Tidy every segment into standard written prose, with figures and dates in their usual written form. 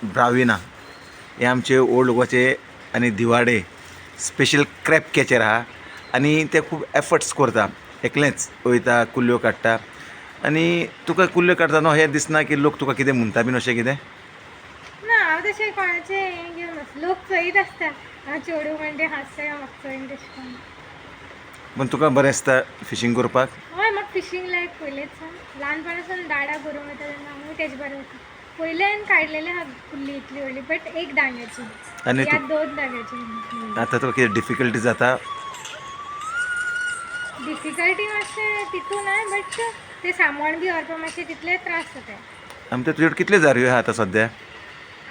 ब्राविना हे आमचे ओल्ड गोवाचे आनी दिवाडे स्पेशल क्रॅप कॅचर आहा आनी ते खूब एफर्ट्स करता. एकलेंच वयता कुल्ल्यो काडटा. आनी तुका कुल्ल्यो काडटना हें दिसना की लोक तुका कितें म्हणटा बीन अशें कितें? ना हांव तशें कोणाचें हें घेवन वचना. लोक चोयत आसता हांव चेडूं म्हणटा हांसता म्हाका चोयन तशें करून. पण तुका बरें दिसता फिशींग करपाक? हय म्हाका फिशींग लायक पयलेंच्यान ल्हानपणासून दाडा बरोवंक वयता तेन्ना हांवूय तेजे बरें वयता. पयलीं हांवें काडलेलें आहा कुल्ली इतली व्हडली बट एक दांग्याची आनी या 2 दांग्याची. आतां तुका कितें डिफिकल्टी जाता? डिफिकल्टी मातशें तितून आय बट तें सांबाळून बी व्हरपा मातशें तितले त्रास जाता. आमचे तुजे कडेन कितल्यो जारयो आहा आतां सद्या?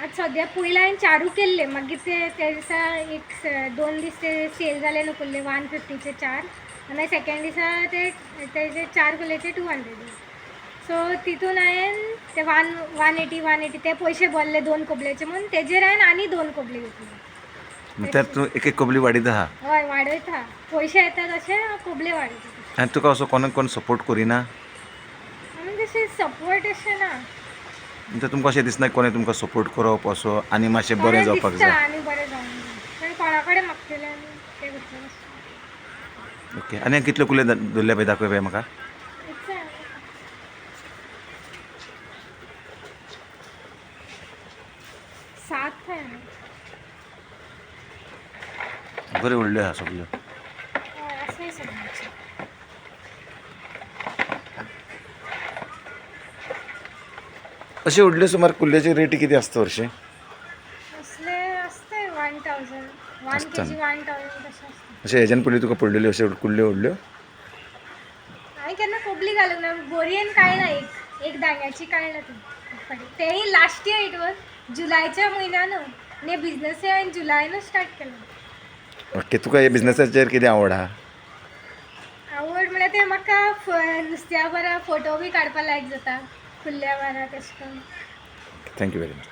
आतां सद्या पयलीं हांवें 4 केल्ले मागीर ते दिसा एक 2 दीस ते सेल जाले न्हू कुल्ले 150चे 4 आनी सेकंड दिसा तेजे 4 कुल्लेचे 200. सो तितून हांवें ते 180 ते पयशे भरले 2 कोबलेचे म्हणून तेजेर हांवें आनी 2 कोबले घेतले. तर तूं एक एक कोबली वाडीत आहा? हय वाडयता. पयशे येता तशे कोबले वाडयता. आनी तुका असो कोण सपोर्ट करिना? आनी तशें सपोर्ट अशें ना. म्हणजे तुमकां अशें दिसना कोणें तुमकां सपोर्ट करप असो आनी मातशें बरें जावपाक दिसता जाय? आनी बरें जावंक जाय पण कोणा कडेन मागतलें आनी तें करतलें. ओके. आनी कितले कुल्ले धरल्या पळय दाखय पळय म्हाका. 7 आहा. बऱ्यो व्हडल्यो आहा सगल्यो. हय आसाय सगळ्यांचे. अशें व्हडल्यो सुमार कुल्ल्याची रेट कितें आसता हरशीं? असले आसताय 1000 1 kg 1000 तशें आसता. अशें हेज्यान पयलीं तुका पडलेल्यो अश्यो कुल्ल्यो व्हडल्यो? हांवें केन्ना कोबली घालूंक ना. बोरयेन काडला एक दांग्याची काडला ती. तेय लास्ट इयर इट वॉज जुलायच्या म्हयन्यान आनी बिझनस हांवें जुलायनूच स्टार्ट केलो. ओके. तुका हे बिझनसाचेर कितें आवड आहा? आवड म्हळ्यार ते म्हाका नुस्त्या बरा फोटो बी काडपा लायक जाता कुल्ल्या बरा तशें करून. Thank you very much.